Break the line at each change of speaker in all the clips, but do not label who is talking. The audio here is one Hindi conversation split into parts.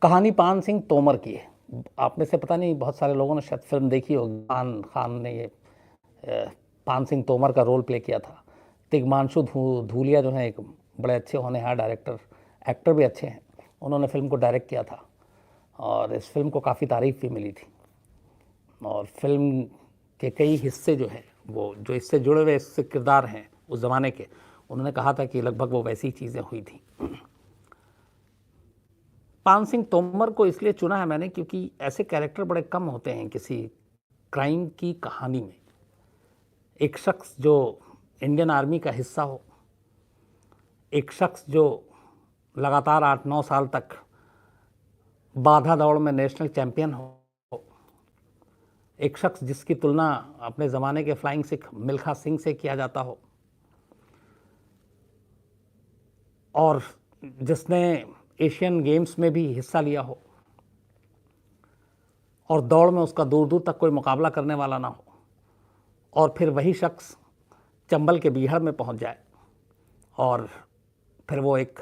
कहानी पान सिंह तोमर की है। आप में से पता नहीं बहुत सारे लोगों ने शायद फिल्म देखी होगी। इरफान खान ने ये पान सिंह तोमर का रोल प्ले किया था। तिग्मांशु धूलिया जो है एक बड़े अच्छे होनहार डायरेक्टर, एक्टर भी अच्छे हैं, उन्होंने फिल्म को डायरेक्ट किया था और इस फिल्म को काफ़ी तारीफ भी मिली थी। और फिल्म के कई हिस्से जो हैं वो जो इससे जुड़े हुए इससे किरदार हैं उस ज़माने के, उन्होंने कहा था कि लगभग वो वैसी चीज़ें हुई थी। पान सिंह तोमर को इसलिए चुना है मैंने क्योंकि ऐसे कैरेक्टर बड़े कम होते हैं किसी क्राइम की कहानी में। एक शख्स जो इंडियन आर्मी का हिस्सा हो, एक शख्स जो लगातार 8-9 साल तक बाधा दौड़ में नेशनल चैंपियन हो, एक शख्स जिसकी तुलना अपने ज़माने के फ्लाइंग सिख मिल्खा सिंह से किया जाता हो और जिसने एशियन गेम्स में भी हिस्सा लिया हो और दौड़ में उसका दूर दूर तक कोई मुकाबला करने वाला ना हो, और फिर वही शख्स चंबल के बीहड़ में पहुंच जाए और फिर वो एक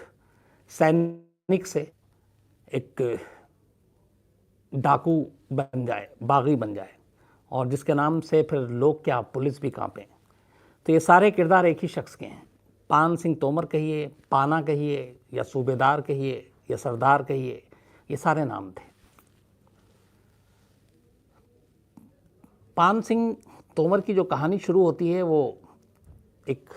सैनिक से एक डाकू बन जाए, बागी बन जाए, और जिसके नाम से फिर लोग क्या पुलिस भी कांपे। तो ये सारे किरदार एक ही शख्स के हैं। पान सिंह तोमर कहिए, पाना कहिए, या सूबेदार कहिए, या सरदार कहिए, ये सारे नाम थे। पान सिंह तोमर की जो कहानी शुरू होती है वो एक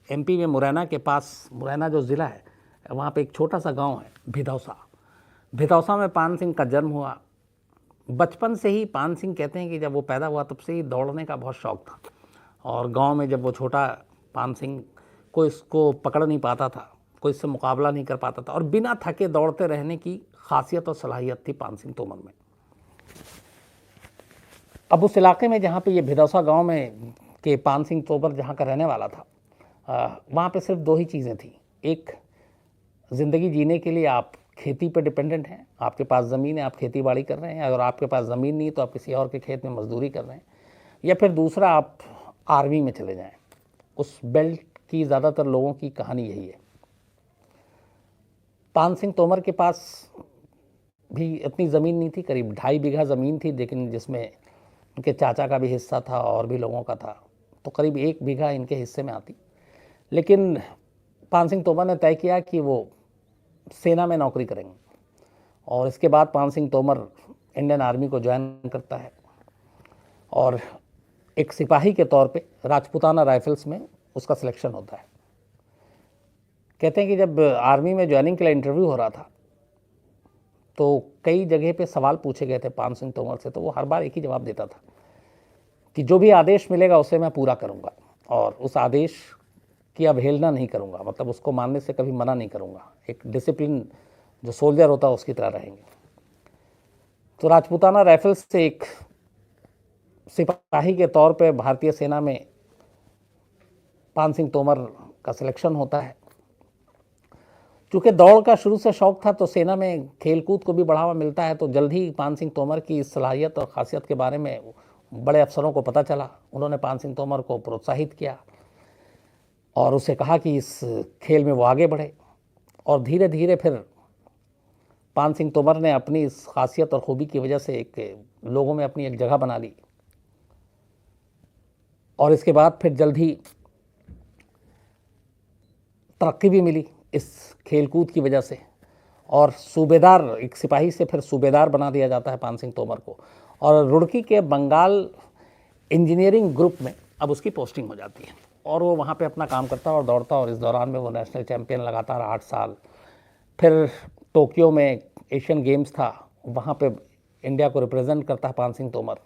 एमपी में मुरैना के पास, मुरैना जो ज़िला है वहाँ पे एक छोटा सा गांव है भिदौसा। भिदौसा में पान सिंह का जन्म हुआ। बचपन से ही पान सिंह कहते हैं कि जब वो पैदा हुआ तब से ही दौड़ने का बहुत शौक़ था, और गांव में जब वो छोटा पान सिंह कोई इसको पकड़ नहीं पाता था, कोई इससे मुकाबला नहीं कर पाता था, और बिना थके दौड़ते रहने की खासियत और सलाहियत थी पान सिंह तोमर में। अब उस इलाके में जहाँ पे ये भिदौसा गांव में के पान सिंह तोमर जहाँ का रहने वाला था, वहाँ पे सिर्फ दो ही चीज़ें थी। एक, ज़िंदगी जीने के लिए आप खेती पर डिपेंडेंट हैं, आपके पास ज़मीन है, आप खेती बाड़ी कर रहे हैं, अगर आपके पास ज़मीन नहीं तो आप किसी और के खेत में मजदूरी कर रहे हैं, या फिर दूसरा आप आर्मी में चले जाएं। उस बेल्ट की ज़्यादातर लोगों की कहानी यही है। पान सिंह तोमर के पास भी इतनी ज़मीन नहीं थी, करीब 2.5 बीघा ज़मीन थी, लेकिन जिसमें उनके चाचा का भी हिस्सा था और भी लोगों का था, तो करीब 1 बीघा इनके हिस्से में आती। लेकिन पान सिंह तोमर ने तय किया कि वो सेना में नौकरी करेंगे, और इसके बाद पान सिंह तोमर इंडियन आर्मी को ज्वाइन करता है और एक सिपाही के तौर पे राजपूताना राइफल्स में उसका सिलेक्शन होता है। कहते हैं कि जब आर्मी में ज्वाइनिंग के लिए इंटरव्यू हो रहा था तो कई जगह पे सवाल पूछे गए थे पान सिंह तोमर से, तो वो हर बार एक ही जवाब देता था कि जो भी आदेश मिलेगा उसे मैं पूरा करूंगा और उस आदेश की अवहेलना नहीं करूंगा, मतलब उसको मानने से कभी मना नहीं करूंगा। एक डिसिप्लिन जो सोल्जर होता है उसकी तरह रहेंगे। तो राजपूताना राइफल्स से एक सिपाही के तौर पे भारतीय सेना में पान सिंह तोमर का सिलेक्शन होता है। चूँकि दौड़ का शुरू से शौक़ था तो सेना में खेलकूद को भी बढ़ावा मिलता है, तो जल्द ही पान सिंह तोमर की सलाहियत और ख़ासियत के बारे में बड़े अफसरों को पता चला। उन्होंने पान सिंह तोमर को प्रोत्साहित किया और उसे कहा कि इस खेल में वो आगे बढ़े, और धीरे धीरे फिर पान सिंह तोमर ने अपनी इस खासियत और खूबी की वजह से एक लोगों में अपनी एक जगह बना ली, और इसके बाद फिर जल्द ही तरक्की भी मिली इस खेलकूद की वजह से, और सूबेदार, एक सिपाही से फिर सूबेदार बना दिया जाता है पान सिंह तोमर को, और रुड़की के बंगाल इंजीनियरिंग ग्रुप में अब उसकी पोस्टिंग हो जाती है और वो वहाँ पे अपना काम करता और दौड़ता, और इस दौरान में वो नेशनल चैम्पियन लगातार 8 साल। फिर टोक्यो में एशियन गेम्स था, वहाँ पे इंडिया को रिप्रेजेंट करता है पान सिंह तोमर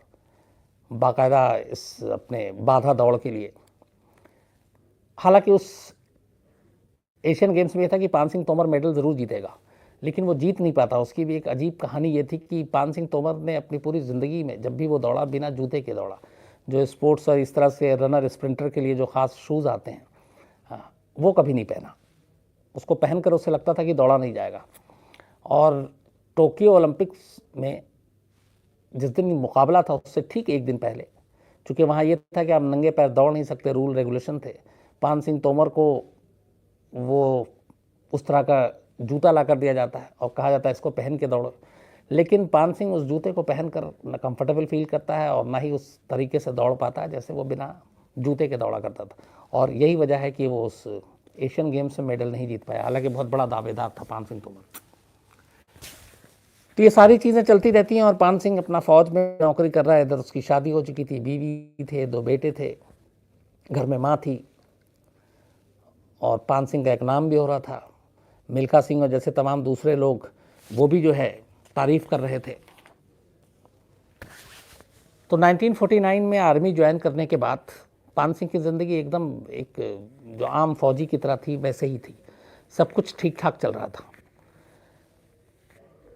बाकायदा इस अपने बाधा दौड़ के लिए। हालांकि उस एशियन गेम्स में यह था कि पान सिंह तोमर मेडल ज़रूर जीतेगा, लेकिन वो जीत नहीं पाता। उसकी भी एक अजीब कहानी ये थी कि पान सिंह तोमर ने अपनी पूरी ज़िंदगी में जब भी वो दौड़ा, बिना जूते के दौड़ा। जो स्पोर्ट्स और इस तरह से रनर स्प्रिंटर के लिए जो ख़ास शूज़ आते हैं, हाँ, वो कभी नहीं पहना। उसको पहनकर उसे लगता था कि दौड़ा नहीं जाएगा। और टोक्यो ओलंपिक्स में जिस दिन मुकाबला था उससे ठीक एक दिन पहले, चूँकि वहाँ ये था कि आप नंगे पैर दौड़ नहीं सकते, रूल रेगुलेशन थे, पान सिंह तोमर को वो उस तरह का जूता ला कर दिया जाता है और कहा जाता है इसको पहन के दौड़ो, लेकिन पान सिंह उस जूते को पहनकर न कंफर्टेबल फील करता है और ना ही उस तरीके से दौड़ पाता है जैसे वो बिना जूते के दौड़ा करता था। और यही वजह है कि वो उस एशियन गेम्स में मेडल नहीं जीत पाया, हालांकि बहुत बड़ा दावेदार था पान सिंह तोमर। तो ये सारी चीज़ें चलती रहती हैं और पान सिंह अपना फ़ौज में नौकरी कर रहा है, इधर उसकी शादी हो चुकी थी, बीवी थे, 2 बेटे थे, घर में माँ थी और पान सिंह का एक नाम भी हो रहा था। मिल्खा सिंह और जैसे तमाम दूसरे लोग वो भी जो है तारीफ़ कर रहे थे। तो 1949 में आर्मी ज्वाइन करने के बाद पान सिंह की ज़िंदगी एकदम एक जो आम फौजी की तरह थी वैसे ही थी, सब कुछ ठीक ठाक चल रहा था।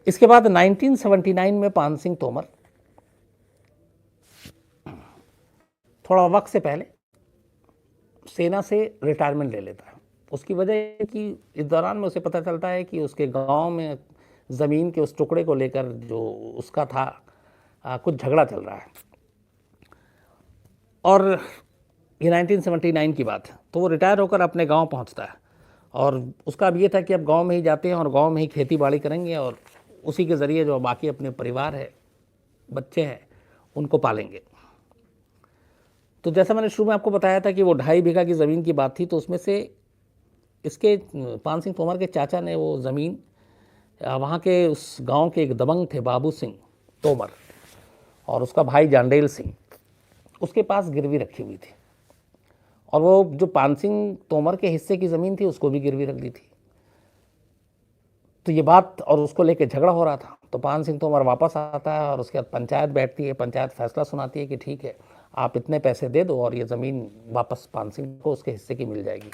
इसके बाद 1979 में पान सिंह तोमर थोड़ा वक्त से पहले सेना से रिटायरमेंट ले लेता है। उसकी वजह है कि इस दौरान में उसे पता चलता है कि उसके गांव में ज़मीन के उस टुकड़े को लेकर जो उसका था कुछ झगड़ा चल रहा है। और ये 1979 की बात है। तो वो रिटायर होकर अपने गांव पहुंचता है और उसका अब ये था कि अब गांव में ही जाते हैं और गांव में ही खेती बाड़ी करेंगे और उसी के ज़रिए जो बाकी अपने परिवार है, बच्चे हैं, उनको पालेंगे। तो जैसा मैंने शुरू में आपको बताया था कि वो 2.5 बीघा की ज़मीन की बात थी, तो उसमें से इसके पान सिंह तोमर के चाचा ने वो ज़मीन वहाँ के उस गांव के एक दबंग थे बाबू सिंह तोमर और उसका भाई जांडेल सिंह, उसके पास गिरवी रखी हुई थी और वो जो पान सिंह तोमर के हिस्से की ज़मीन थी उसको भी गिरवी रख दी थी। तो ये बात और उसको लेके झगड़ा हो रहा था। तो पान सिंह तोमर वापस आता है और उसके बाद पंचायत बैठती है, पंचायत फैसला सुनाती है कि ठीक है, आप इतने पैसे दे दो और ये ज़मीन वापस पान सिंह को उसके हिस्से की मिल जाएगी।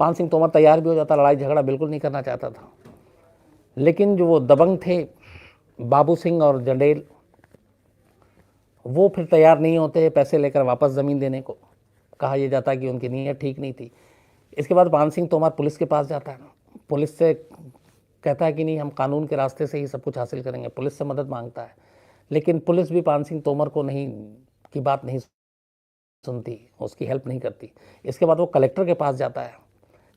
पान सिंह तोमर तैयार भी हो जाता, लड़ाई झगड़ा बिल्कुल नहीं करना चाहता था, लेकिन जो वो दबंग थे बाबू सिंह और जंडेल, वो फिर तैयार नहीं होते पैसे लेकर वापस ज़मीन देने को। कहा यह जाता कि उनकी नीयत ठीक नहीं थी। इसके बाद पान सिंह तोमर पुलिस के पास जाता है, पुलिस से कहता है कि नहीं, हम कानून के रास्ते से ही सब कुछ हासिल करेंगे, पुलिस से मदद मांगता है, लेकिन पुलिस भी पान सिंह तोमर को नहीं की बात नहीं सुनती, उसकी हेल्प नहीं करती। इसके बाद वो कलेक्टर के पास जाता है,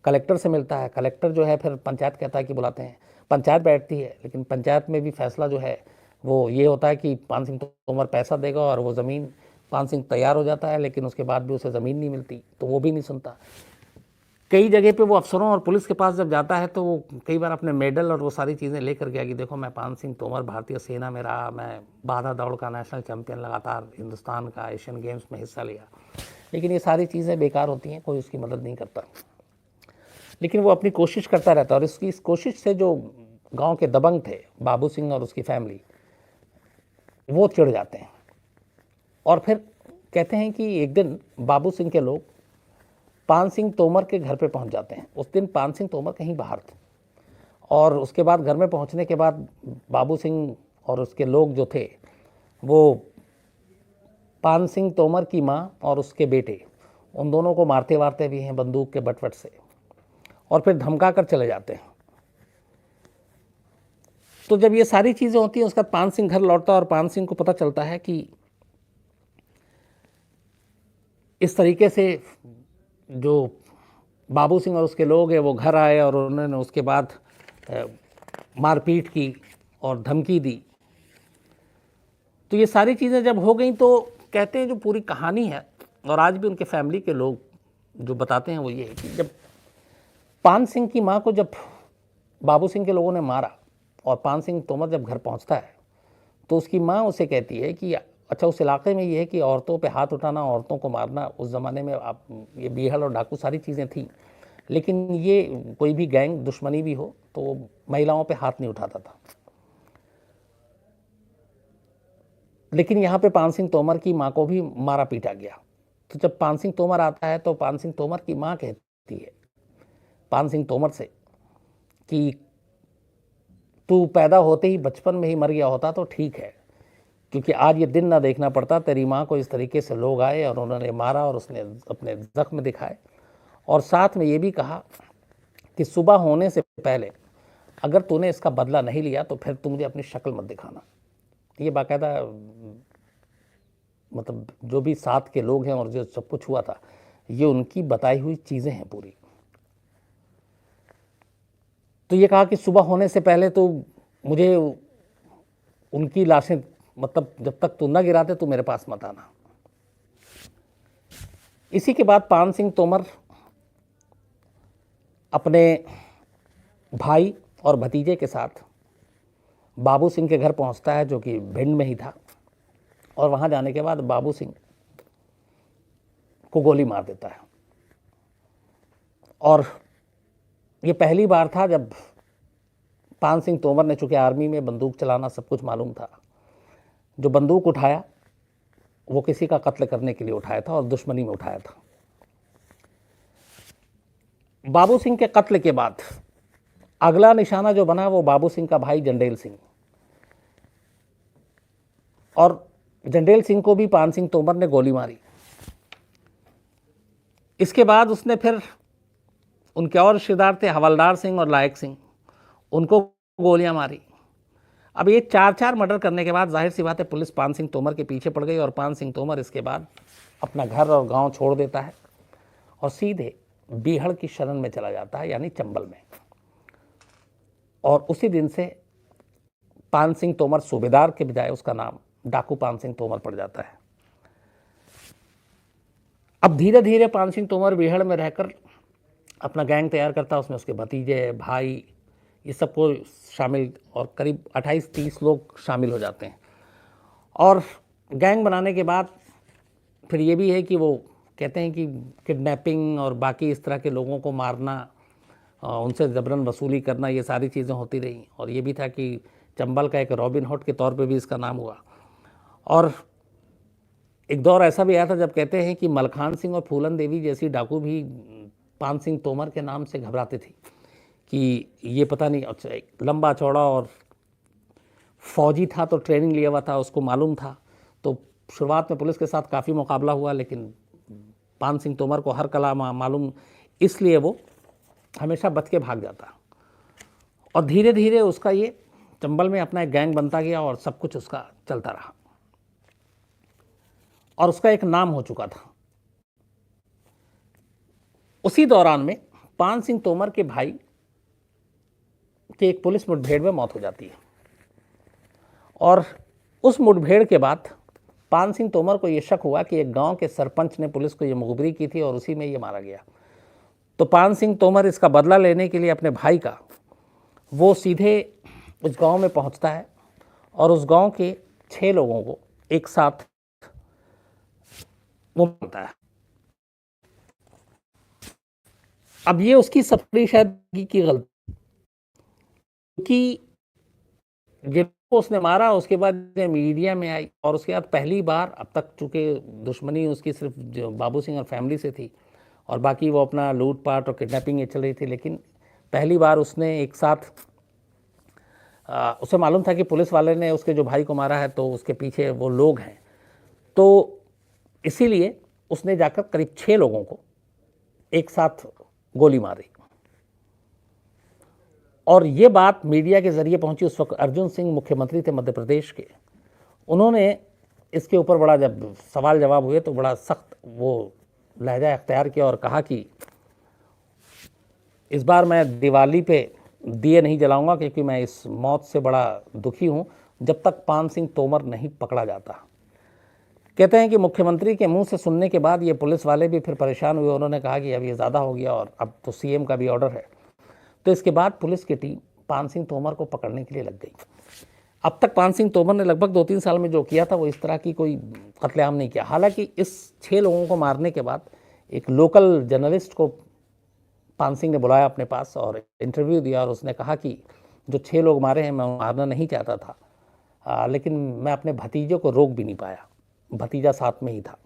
कलेक्टर से मिलता है। कलेक्टर जो है फिर पंचायत कहता है कि बुलाते हैं, पंचायत बैठती है, लेकिन पंचायत में भी फैसला जो है वो ये होता है कि पान सिंह तोमर पैसा देगा और वो ज़मीन, पान सिंह तैयार हो जाता है लेकिन उसके बाद भी उसे ज़मीन नहीं मिलती, तो वो भी नहीं सुनता। कई जगह पे वो अफसरों और पुलिस के पास जब जाता है तो वो कई बार अपने मेडल और वो सारी चीज़ें लेकर गया कि देखो मैं पान सिंह तोमर भारतीय सेना में रहा, मैं बाधा दौड़ का नेशनल चैंपियन, लगातार हिंदुस्तान का एशियन गेम्स में हिस्सा लिया, लेकिन ये सारी चीज़ें बेकार होती हैं, कोई उसकी मदद नहीं करता। लेकिन वो अपनी कोशिश करता रहता है और इसकी इस कोशिश से जो गांव के दबंग थे बाबू सिंह और उसकी फैमिली, वो चिढ़ जाते हैं और फिर कहते हैं कि एक दिन बाबू सिंह के लोग पान सिंह तोमर के घर पे पहुंच जाते हैं। उस दिन पान सिंह तोमर कहीं बाहर थे और उसके बाद घर में पहुंचने के बाद बाबू सिंह और उसके लोग जो थे वो पान सिंह तोमर की माँ और उसके बेटे, उन दोनों को मारते वारते भी हैं बंदूक के बटवट से और फिर धमका कर चले जाते हैं। तो जब ये सारी चीज़ें होती हैं उसके बाद पान सिंह घर लौटता है और पान सिंह को पता चलता है कि इस तरीके से जो बाबू सिंह और उसके लोग हैं वो घर आए और उन्होंने उसके बाद मारपीट की और धमकी दी। तो ये सारी चीज़ें जब हो गई तो कहते हैं जो पूरी कहानी है और आज भी उनके फैमिली के लोग जो बताते हैं वो ये है कि जब पान सिंह की माँ को जब बाबू सिंह के लोगों ने मारा और पान सिंह तोमर जब घर पहुंचता है तो उसकी माँ उसे कहती है कि अच्छा, उस इलाके में ये है कि औरतों पे हाथ उठाना, औरतों को मारना, उस ज़माने में आप ये बीहड़ और डाकू सारी चीज़ें थी, लेकिन ये कोई भी गैंग दुश्मनी भी हो तो महिलाओं पे हाथ नहीं उठाता था। लेकिन यहाँ पे पान सिंह तोमर की माँ को भी मारा पीटा गया। तो जब पान सिंह तोमर आता है तो पान सिंह तोमर की माँ कहती है पान सिंह तोमर से कि तू पैदा होते ही बचपन में ही मर गया होता तो ठीक है, क्योंकि आज ये दिन ना देखना पड़ता तेरी माँ को इस तरीके से लोग आए और उन्होंने मारा और उसने अपने ज़ख्म दिखाए और साथ में ये भी कहा कि सुबह होने से पहले अगर तूने इसका बदला नहीं लिया तो फिर तू मुझे अपनी शक्ल मत दिखाना। ये बाकायदा मतलब जो भी साथ के लोग हैं और जो सब कुछ हुआ था ये उनकी बताई हुई चीज़ें हैं पूरी। तो ये कहा कि सुबह होने से पहले तो मुझे उनकी लाशें, मतलब जब तक तू न गिराते तो मेरे पास मत आना। इसी के बाद पान सिंह तोमर अपने भाई और भतीजे के साथ बाबू सिंह के घर पहुंचता है, जो कि भिंड में ही था, और वहां जाने के बाद बाबू सिंह को गोली मार देता है। और ये पहली बार था जब पान सिंह तोमर ने, चूंकि आर्मी में बंदूक चलाना सब कुछ मालूम था, जो बंदूक उठाया वो किसी का कत्ल करने के लिए उठाया था और दुश्मनी में उठाया था। बाबू सिंह के कत्ल के बाद अगला निशाना जो बना वो बाबू सिंह का भाई जंडेल सिंह, और जंडेल सिंह को भी पान सिंह तोमर ने गोली मारी। इसके बाद उसने फिर उनके और रिश्तेदार थे हवलदार सिंह और लायक सिंह, उनको गोलियां मारी। अब ये 4-4 मर्डर करने के बाद जाहिर सी बात है पुलिस पान सिंह तोमर के पीछे पड़ गई, और पान सिंह तोमर इसके बाद अपना घर और गांव छोड़ देता है और सीधे बीहड़ की शरण में चला जाता है, यानी चंबल में। और उसी दिन से पान सिंह तोमर सूबेदार के बजाय उसका नाम डाकू पान सिंह तोमर पड़ जाता है। अब धीरे धीरे पान सिंह तोमर बीहड़ में रहकर अपना गैंग तैयार करता है, उसमें उसके भतीजे, भाई, ये सबको शामिल, और करीब 28-30 लोग शामिल हो जाते हैं। और गैंग बनाने के बाद फिर ये भी है कि वो कहते हैं कि किडनैपिंग और बाकी इस तरह के लोगों को मारना, उनसे जबरन वसूली करना, ये सारी चीज़ें होती रहीं। और ये भी था कि चंबल का एक रॉबिन हुड के तौर पे भी इसका नाम हुआ। और एक दौर ऐसा भी आया था जब कहते हैं कि मलखान सिंह और फूलन देवी जैसी डाकू भी पान सिंह तोमर के नाम से घबराते थे कि ये पता नहीं, अच्छा लंबा चौड़ा और फौजी था तो ट्रेनिंग लिया हुआ था, उसको मालूम था। तो शुरुआत में पुलिस के साथ काफ़ी मुकाबला हुआ, लेकिन पान सिंह तोमर को हर कला मालूम, इसलिए वो हमेशा बच के भाग जाता। और धीरे धीरे उसका ये चंबल में अपना एक गैंग बनता गया और सब कुछ उसका चलता रहा, और उसका एक नाम हो चुका था। उसी दौरान में पान सिंह तोमर के भाई की एक पुलिस मुठभेड़ में मौत हो जाती है, और उस मुठभेड़ के बाद पान सिंह तोमर को यह शक हुआ कि एक गांव के सरपंच ने पुलिस को यह मुखबिरी की थी और उसी में ये मारा गया। तो पान सिंह तोमर इसका बदला लेने के लिए अपने भाई का, वो सीधे उस गांव में पहुंचता है और उस गांव के 6 लोगों को एक साथ वो मारता है। अब ये उसकी सबसे शायद की गलती, क्योंकि जिनको उसने मारा उसके बाद मीडिया में आई, और उसके बाद पहली बार, अब तक चूंकि दुश्मनी उसकी सिर्फ जो बाबू सिंह और फैमिली से थी और बाकी वो अपना लूटपाट और किडनैपिंग ये चल रही थी, लेकिन पहली बार उसने एक साथ, उसे मालूम था कि पुलिस वाले ने उसके जो भाई को मारा है तो उसके पीछे वो लोग हैं, तो इसीलिए उसने जाकर करीब 6 लोगों को एक साथ गोली मारी। और ये बात मीडिया के जरिए पहुंची। उस वक्त अर्जुन सिंह मुख्यमंत्री थे मध्य प्रदेश के, उन्होंने इसके ऊपर बड़ा, जब सवाल जवाब हुए तो बड़ा सख्त वो लहजा अख्तियार किया और कहा कि इस बार मैं दिवाली पे दिए नहीं जलाऊंगा, क्योंकि मैं इस मौत से बड़ा दुखी हूं जब तक पान सिंह तोमर नहीं पकड़ा जाता। कहते हैं कि मुख्यमंत्री के मुंह से सुनने के बाद ये पुलिस वाले भी फिर परेशान हुए, उन्होंने कहा कि अब ये ज़्यादा हो गया और अब तो सीएम का भी ऑर्डर है। तो इसके बाद पुलिस की टीम पान सिंह तोमर को पकड़ने के लिए लग गई। अब तक पान सिंह तोमर ने लगभग 2-3 साल में जो किया था वो इस तरह की कोई कत्लेआम नहीं किया। हालांकि इस 6 लोगों को मारने के बाद एक लोकल जर्नलिस्ट को पान सिंह ने बुलाया अपने पास और इंटरव्यू दिया, और उसने कहा कि जो 6 लोग मारे हैं मैं मारना नहीं चाहता था, लेकिन मैं अपने भतीजे को रोक भी नहीं पाया, भतीजा साथ में ही था,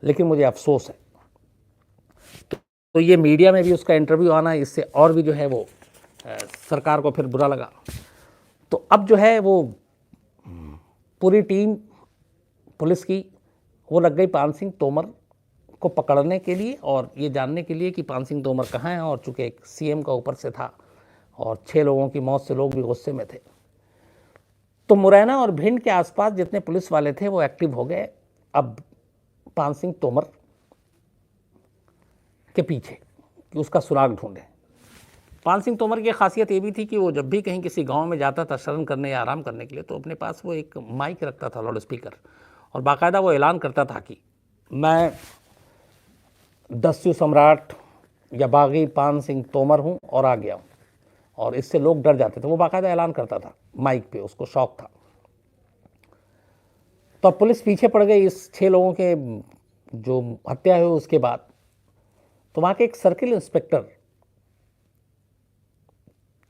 लेकिन मुझे अफसोस है। तो ये मीडिया में भी उसका इंटरव्यू आना, इससे और भी जो है वो सरकार को फिर बुरा लगा। तो अब जो है वो पूरी टीम पुलिस की वो लग गई पान सिंह तोमर को पकड़ने के लिए और ये जानने के लिए कि पान सिंह तोमर कहाँ हैं। और चूंकि एक सीएम का ऊपर से था और 6 लोगों की मौत से लोग भी गुस्से में थे, तो मुरैना और भिंड के आसपास जितने पुलिस वाले थे वो एक्टिव हो गए अब पान सिंह तोमर के पीछे, कि उसका सुराग ढूंढे। पान सिंह तोमर की खासियत ये भी थी कि वो जब भी कहीं किसी गांव में जाता था शरण करने या आराम करने के लिए, तो अपने पास वो एक माइक रखता था, लाउड स्पीकर, और बाकायदा वो ऐलान करता था कि मैं दस्यु सम्राट या बागी पान सिंह तोमर हूँ और आ गया हूँ। और इससे लोग डर जाते थे। वो बाकायदा ऐलान करता था माइक पे, उसको शौक था। तो अब पुलिस पीछे पड़ गई इस 6 लोगों के जो हत्या हुई उसके बाद। तो वहाँ के एक सर्किल इंस्पेक्टर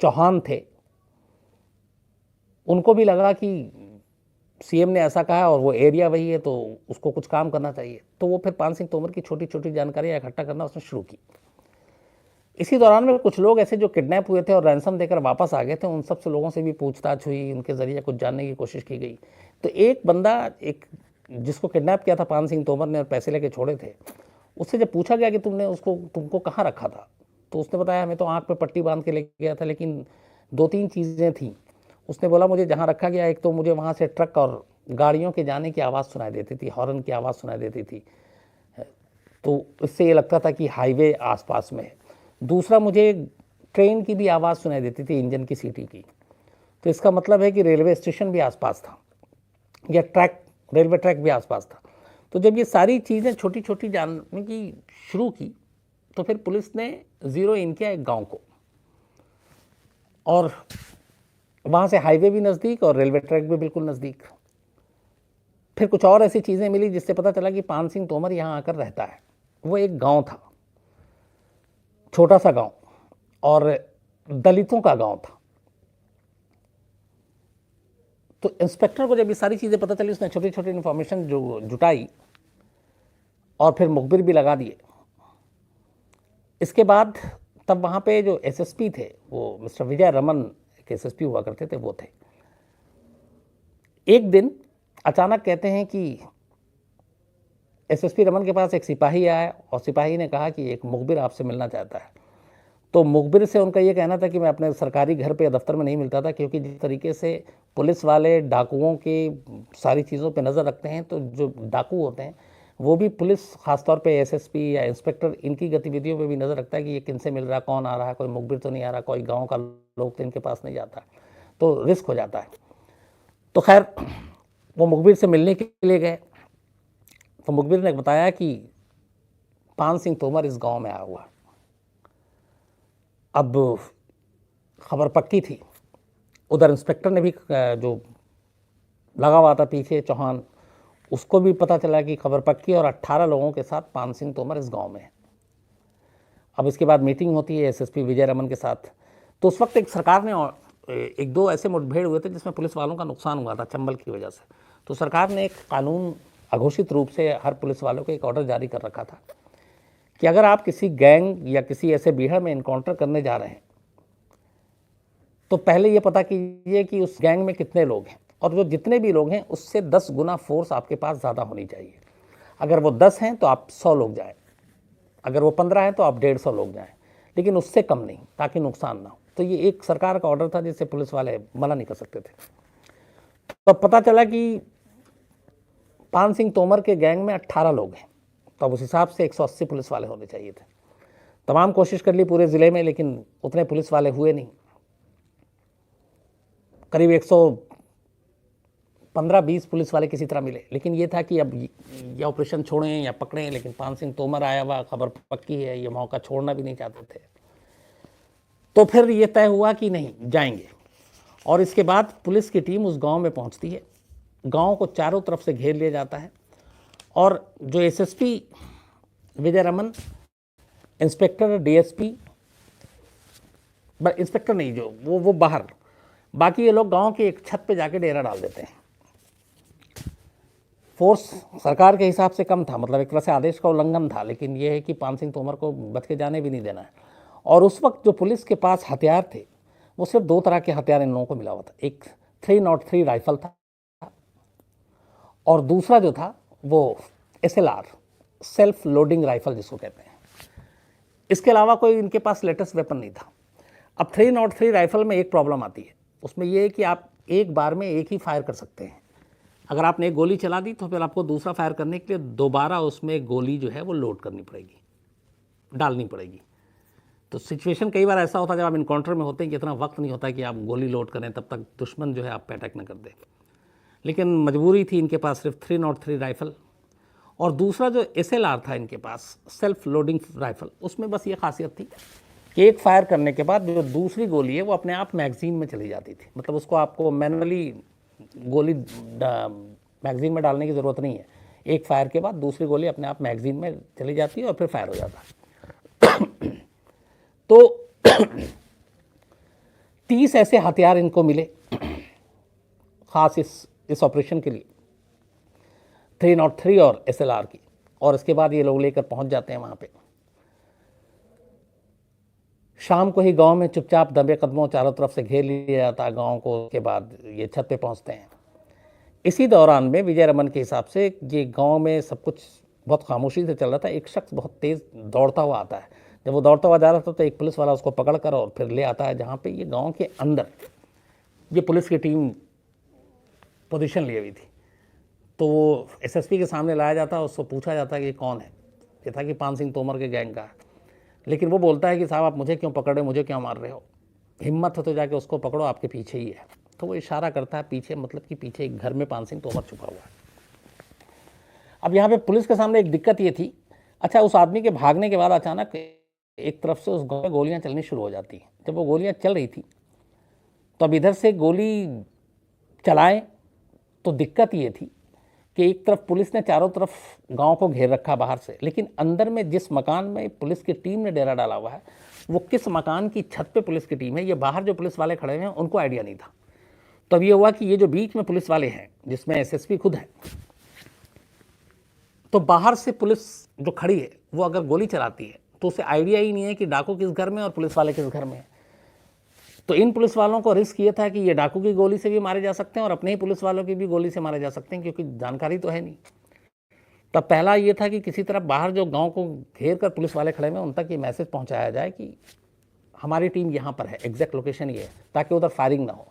चौहान थे, उनको भी लगा कि सीएम ने ऐसा कहा और वो एरिया वही है तो उसको कुछ काम करना चाहिए। तो वो फिर पान सिंह तोमर की छोटी छोटी जानकारियाँ इकट्ठा करना उसने शुरू की। इसी दौरान में कुछ लोग ऐसे जो किडनैप हुए थे और रैंसम देकर वापस आ गए थे, उन सब से लोगों से भी पूछताछ हुई, उनके ज़रिए कुछ जानने की कोशिश की गई। तो एक बंदा, एक जिसको किडनैप किया था पान सिंह तोमर ने और पैसे लेके छोड़े थे, उससे जब पूछा गया कि तुमको कहाँ रखा था, तो उसने बताया हमें तो आँख पे पट्टी बांध के ले गया था, लेकिन 2-3 चीज़ें थीं। उसने बोला मुझे जहाँ रखा गया, एक तो मुझे वहाँ से ट्रक और गाड़ियों के जाने की आवाज़ सुनाई देती थी, हॉर्न की आवाज़ सुनाई देती थी, तो इससे ये लगता था कि हाईवे आसपास में है। दूसरा, मुझे ट्रेन की भी आवाज़ सुनाई देती थी, इंजन की सीटी की, तो इसका मतलब है कि रेलवे स्टेशन भी आसपास था या रेलवे ट्रैक भी आसपास था। तो जब ये सारी चीज़ें छोटी छोटी जानने की शुरू की, तो फिर पुलिस ने ज़ीरो इन किया एक गांव को, और वहाँ से हाईवे भी नज़दीक और रेलवे ट्रैक भी बिल्कुल नज़दीक। फिर कुछ और ऐसी चीज़ें मिली जिससे पता चला कि पान सिंह तोमर यहाँ आकर रहता है। वो एक गांव था, छोटा सा गांव, और दलितों का गांव था। तो इंस्पेक्टर को जब ये सारी चीज़ें पता चली, उसने छोटी छोटी इन्फॉर्मेशन जो जुटाई और फिर मुखबिर भी लगा दिए। इसके बाद तब वहाँ पे जो एसएसपी थे, वो मिस्टर विजय रमन एक एसएसपी हुआ करते थे, वो थे। एक दिन अचानक कहते हैं कि एसएसपी रमन के पास एक सिपाही आया और सिपाही ने कहा कि एक मुखबिर आपसे मिलना चाहता है। तो मुखबिर से उनका ये कहना था कि मैं अपने सरकारी घर पे या दफ्तर में नहीं मिलता था, क्योंकि जिस तरीके से पुलिस वाले डाकुओं की सारी चीज़ों पे नज़र रखते हैं, तो जो डाकू होते हैं वो भी पुलिस, खासतौर पे एसएसपी या इंस्पेक्टर, इनकी गतिविधियों पे भी नज़र रखता है कि ये किन से मिल रहा है, कौन आ रहा है, कोई मुखबिर तो नहीं आ रहा, कोई गाँव का लोग तो इनके पास नहीं जाता, तो रिस्क हो जाता है। तो खैर वो मुखबिर से मिलने के लिए गए, तो मुखबिर ने बताया कि पान सिंह तोमर इस गाँव में आया हुआ। अब खबर पक्की थी। उधर इंस्पेक्टर ने भी, जो लगा हुआ था पीछे चौहान, उसको भी पता चला कि खबर पक्की, और 18 लोगों के साथ पान सिंह तोमर इस गांव में है। अब इसके बाद मीटिंग होती है एसएसपी विजय रमन के साथ। तो उस वक्त एक सरकार ने एक दो ऐसे मुठभेड़ हुए थे जिसमें पुलिस वालों का नुकसान हुआ था चंबल की वजह से। तो सरकार ने एक कानून अघोषित रूप से हर पुलिस वालों को एक ऑर्डर जारी कर रखा था कि अगर आप किसी गैंग या किसी ऐसे बीहड़ में इनकाउंटर करने जा रहे हैं, तो पहले ये पता कीजिए कि उस गैंग में कितने लोग हैं, और जो जितने भी लोग हैं उससे 10 गुना फोर्स आपके पास ज़्यादा होनी चाहिए। अगर वो 10 हैं तो आप 100 लोग जाएं, अगर वो 15 हैं तो आप 150 लोग जाएं, लेकिन उससे कम नहीं, ताकि नुकसान ना हो। तो ये एक सरकार का ऑर्डर था जिससे पुलिस वाले मना नहीं कर सकते थे। तो पता चला कि पान सिंह तोमर के गैंग में 18 लोग हैं, तो अब उस हिसाब से 180 पुलिस वाले होने चाहिए थे। तमाम कोशिश कर ली पूरे ज़िले में, लेकिन उतने पुलिस वाले हुए नहीं। करीब 115-20 पुलिस वाले किसी तरह मिले, लेकिन ये था कि अब ये ऑपरेशन छोड़ें या पकड़ें, लेकिन पान सिंह तोमर आया हुआ, खबर पक्की है, ये मौका छोड़ना भी नहीं चाहते थे। तो फिर ये तय हुआ कि नहीं, जाएंगे। और इसके बाद पुलिस की टीम उस गांव में पहुंचती है। गांव को चारों तरफ से घेर लिया जाता है, और जो एसएसपी विजय रमन, इंस्पेक्टर, डीएसपी, इंस्पेक्टर नहीं, जो वो बाहर, बाकी ये लोग गांव के एक छत पे जाके डेरा डाल देते हैं। फोर्स सरकार के हिसाब से कम था, मतलब एक तरह से आदेश का उल्लंघन था, लेकिन ये है कि पान सिंह तोमर को बच के जाने भी नहीं देना है। और उस वक्त जो पुलिस के पास हथियार थे, वो सिर्फ 2 तरह के हथियार इन लोगों को मिला हुआ था। एक 303 राइफल था, और दूसरा जो था वो SLR, सेल्फ लोडिंग राइफल जिसको कहते हैं। इसके अलावा कोई इनके पास लेटेस्ट वेपन नहीं था। अब 303 राइफल में एक प्रॉब्लम आती है, उसमें यह है कि आप एक बार में एक ही फायर कर सकते हैं। अगर आपने एक गोली चला दी तो फिर आपको दूसरा फायर करने के लिए दोबारा उसमें गोली जो है वो लोड करनी पड़ेगी, डालनी पड़ेगी। तो सिचुएशन कई बार ऐसा होता है जब आप इनकाउंटर में होते हैं कि इतना वक्त नहीं होता कि आप गोली लोड करें, तब तक दुश्मन जो है आप पे अटैक न कर दे। लेकिन मजबूरी थी, इनके पास सिर्फ 303 राइफ़ल और दूसरा जो SLR था इनके पास, सेल्फ लोडिंग राइफ़ल, उसमें बस ये खासियत थी कि एक फायर करने के बाद जो दूसरी गोली है वो अपने आप मैगज़ीन में चली जाती थी। मतलब उसको आपको मैनुअली गोली मैगज़ीन में डालने की ज़रूरत नहीं है। एक फायर के बाद दूसरी गोली अपने आप मैगज़ीन में चली जाती है और फिर फायर हो जाता है। तो 30 ऐसे हथियार इनको मिले ख़ास इस ऑपरेशन के लिए, 303 और SLR की, और इसके बाद ये लोग लेकर पहुंच जाते हैं वहाँ पे। शाम को ही गांव में चुपचाप दबे कदमों चारों तरफ से घेर लिया जाता है गांव को। के बाद ये छत पे पहुंचते हैं। इसी दौरान में विजय रमन के हिसाब से ये गांव में सब कुछ बहुत खामोशी से चल रहा था। एक शख्स बहुत तेज़ दौड़ता हुआ आता है। जब वो दौड़ता हुआ जा रहा था तो एक पुलिस वाला उसको पकड़ कर और फिर ले आता है जहाँ पे ये गांव के अंदर ये पुलिस की टीम पोजीशन ली हुई थी। तो वो SSP के सामने लाया जाता है, उसको पूछा जाता है कि कौन है। ये था कि पान सिंह तोमर के गैंग का है। लेकिन वो बोलता है कि साहब आप मुझे क्यों पकड़ रहे हो, मुझे क्यों मार रहे हो, हिम्मत हो तो जाके उसको पकड़ो, आपके पीछे ही है। तो वो इशारा करता है पीछे, मतलब कि पीछे एक घर में पान सिंह तोमर छुपा हुआ है। अब यहाँ पे पुलिस के सामने एक दिक्कत ये थी, अच्छा उस आदमी के भागने के बाद अचानक एक तरफ से उस गाँव में गोलियाँ चलनी शुरू हो जाती हैं। जब वो गोलियाँ चल रही थी तो अब इधर से गोली चलाएं तो दिक्कत ये थी कि एक तरफ पुलिस ने चारों तरफ गांव को घेर रखा बाहर से, लेकिन अंदर में जिस मकान में पुलिस की टीम ने डेरा डाला हुआ है वो किस मकान की छत पे पुलिस की टीम है, ये बाहर जो पुलिस वाले खड़े हैं उनको आइडिया नहीं था। तब ये हुआ कि ये जो बीच में पुलिस वाले हैं जिसमें SSP खुद है, तो बाहर से पुलिस जो खड़ी है वो अगर गोली चलाती है तो उसे आइडिया ही नहीं है कि डाकू किस घर में और पुलिस वाले किस घर में है। तो इन पुलिस वालों को रिस्क ये था कि ये डाकू की गोली से भी मारे जा सकते हैं और अपने ही पुलिस वालों की भी गोली से मारे जा सकते हैं, क्योंकि जानकारी तो है नहीं। तब पहला ये था कि किसी तरह बाहर जो गांव को घेर कर पुलिस वाले खड़े हैं उन तक ये मैसेज पहुंचाया जाए कि हमारी टीम यहाँ पर है, एग्जैक्ट लोकेशन ये है, ताकि उधर फायरिंग ना हो।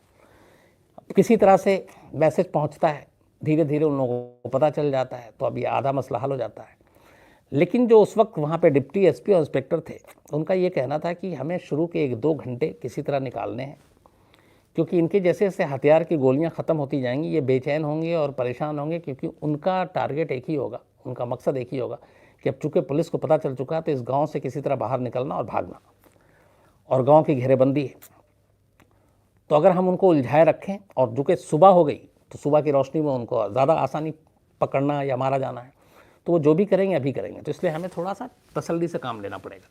किसी तरह से मैसेज पहुँचता है, धीरे धीरे उन लोगों को पता चल जाता है, तो अब ये आधा मसला हल हो जाता है। लेकिन जो उस वक्त वहाँ पे डिप्टी SP और इंस्पेक्टर थे, उनका ये कहना था कि हमें शुरू के 1-2 घंटे किसी तरह निकालने हैं, क्योंकि इनके जैसे जैसे हथियार की गोलियां ख़त्म होती जाएंगी ये बेचैन होंगे और परेशान होंगे, क्योंकि उनका टारगेट एक ही होगा, उनका मकसद एक ही होगा कि अब चूँकि पुलिस को पता चल चुका है तो इस गाँव से किसी तरह बाहर निकलना और भागना, और गाँव की घेरेबंदी है। तो अगर हम उनको उलझाए रखें और जो कि सुबह हो गई तो सुबह की रोशनी में उनको ज़्यादा आसानी पकड़ना या मारा जाना है, तो वो जो भी करेंगे अभी करेंगे। तो इसलिए हमें थोड़ा सा तसल्ली से काम लेना पड़ेगा।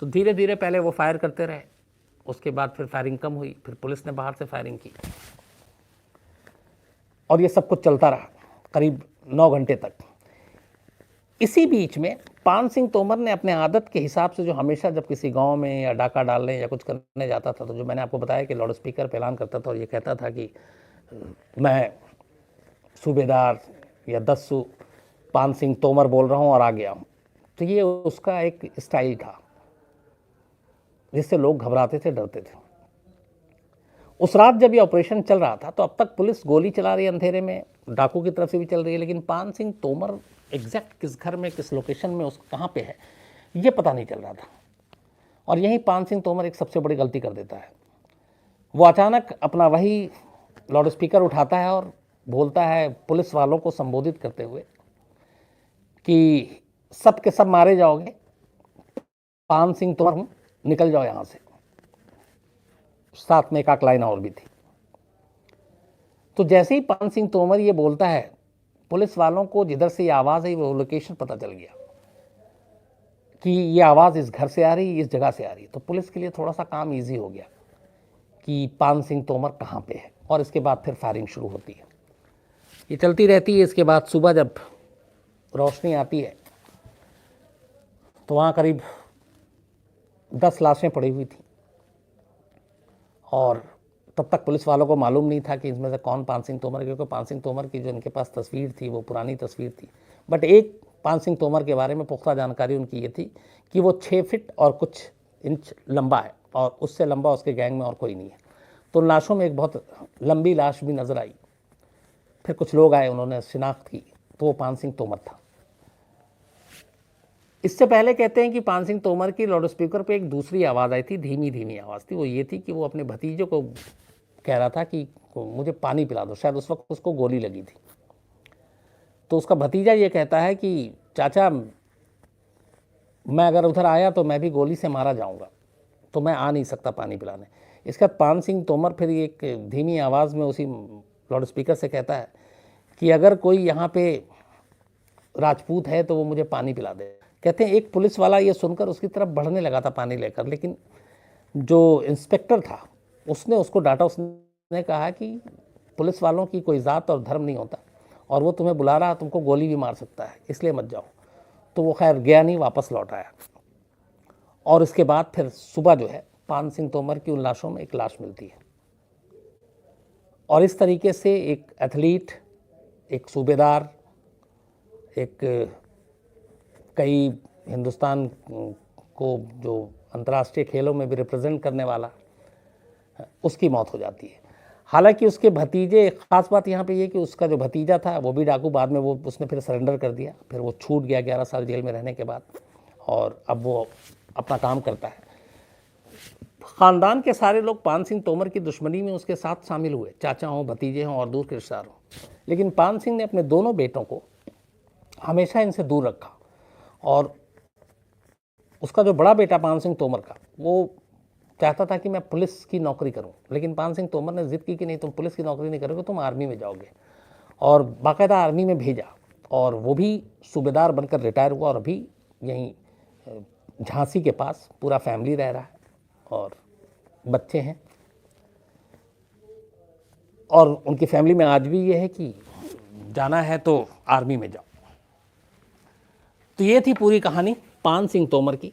तो धीरे धीरे पहले वो फायर करते रहे, उसके बाद फिर फायरिंग कम हुई, फिर पुलिस ने बाहर से फायरिंग की और ये सब कुछ चलता रहा करीब 9 घंटे तक। इसी बीच में पान सिंह तोमर ने अपने आदत के हिसाब से, जो हमेशा जब किसी गांव में या डाका डालने या कुछ करने जाता था, तो जो मैंने आपको बताया कि लाउड स्पीकर पर ऐलान करता था और ये कहता था कि मैं सूबेदार या दस्सू पान सिंह तोमर बोल रहा हूँ और आ गया हूँ। तो ये उसका एक स्टाइल था जिससे लोग घबराते थे, डरते थे। उस रात जब ये ऑपरेशन चल रहा था तो अब तक पुलिस गोली चला रही है अंधेरे में, डाकू की तरफ से भी चल रही है, लेकिन पान सिंह तोमर एग्जैक्ट किस घर में, किस लोकेशन में, उस कहाँ पे है, ये पता नहीं चल रहा था। और यहीं पान सिंह तोमर एक सबसे बड़ी गलती कर देता है। वो अचानक अपना वही लाउड स्पीकर उठाता है और बोलता है पुलिस वालों को संबोधित करते हुए कि सब के सब मारे जाओगे, पान सिंह तोमर हूँ, निकल जाओ यहाँ से। साथ में एक आध लाइन और भी थी। तो जैसे ही पान सिंह तोमर ये बोलता है, पुलिस वालों को जिधर से ये आवाज़ है वो लोकेशन पता चल गया कि ये आवाज़ इस घर से आ रही, इस जगह से आ रही। तो पुलिस के लिए थोड़ा सा काम ईजी हो गया कि पान सिंह तोमर कहाँ पे है, और इसके बाद फिर फायरिंग शुरू होती है। ये चलती रहती है। इसके बाद सुबह जब रोशनी आती है तो वहाँ करीब 10 लाशें पड़ी हुई थी, और तब तक पुलिस वालों को मालूम नहीं था कि इसमें से कौन पान सिंह तोमर, क्योंकि पान सिंह तोमर की जो इनके पास तस्वीर थी वो पुरानी तस्वीर थी। बट एक पान सिंह तोमर के बारे में पुख्ता जानकारी उनकी ये थी कि वो 6 फीट और कुछ इंच लंबा है, और उससे लंबा उसके गैंग में और कोई नहीं है। तो उन लाशों में एक बहुत लंबी लाश भी नज़र आई। फिर कुछ लोग आए, उन्होंने शिनाख्त की, तो वो पान सिंह तोमर था। इससे पहले कहते हैं कि पान सिंह तोमर की लाउड स्पीकर पे एक दूसरी आवाज़ आई थी, धीमी धीमी आवाज़ थी। वो ये थी कि वो अपने भतीजे को कह रहा था कि मुझे पानी पिला दो। शायद उस वक्त उसको गोली लगी थी। तो उसका भतीजा ये कहता है कि चाचा, मैं अगर उधर आया तो मैं भी गोली से मारा जाऊंगा, तो मैं आ नहीं सकता पानी पिलाने। इसके बाद पान सिंह तोमर फिर एक धीमी आवाज़ में उसी लाउड स्पीकर से कहता है कि अगर कोई यहाँ पे राजपूत है तो वो मुझे पानी पिला दे। कहते हैं एक पुलिस वाला ये सुनकर उसकी तरफ बढ़ने लगा था पानी लेकर, लेकिन जो इंस्पेक्टर था उसने उसको डांटा। उसने कहा कि पुलिस वालों की कोई ज़ात और धर्म नहीं होता, और वो तुम्हें बुला रहा है, तुमको गोली भी मार सकता है, इसलिए मत जाओ। तो वो खैर गया नहीं, वापस लौट आया। और इसके बाद फिर सुबह जो है पान सिंह तोमर की उन लाशों में एक लाश मिलती है। और इस तरीके से एक एथलीट, एक सूबेदार, एक कई हिंदुस्तान को जो अंतर्राष्ट्रीय खेलों में भी रिप्रेजेंट करने वाला, उसकी मौत हो जाती है। हालांकि उसके भतीजे, ख़ास बात यहाँ पे ये कि उसका जो भतीजा था वो भी डाकू, बाद में वो उसने फिर सरेंडर कर दिया, फिर वो छूट गया 11 साल जेल में रहने के बाद, और अब वो अपना काम करता है। ख़ानदान के सारे लोग पान सिंह तोमर की दुश्मनी में उसके साथ शामिल हुए, चाचा हों, भतीजे हों और दूर के रिश्तेदार हों। लेकिन पान सिंह ने अपने दोनों बेटों को हमेशा इनसे दूर रखा। और उसका जो बड़ा बेटा पान सिंह तोमर का, वो चाहता था कि मैं पुलिस की नौकरी करूं, लेकिन पान सिंह तोमर ने जिद की कि नहीं, तुम पुलिस की नौकरी नहीं करोगे, तुम आर्मी में जाओगे। और बाकायदा आर्मी में भेजा, और वो भी सूबेदार बनकर रिटायर हुआ, और अभी यहीं झांसी के पास पूरा फैमिली रह रहा है और बच्चे हैं। और उनकी फैमिली में आज भी ये है कि जाना है तो आर्मी में जाओ। तो ये थी पूरी कहानी पान सिंह तोमर की।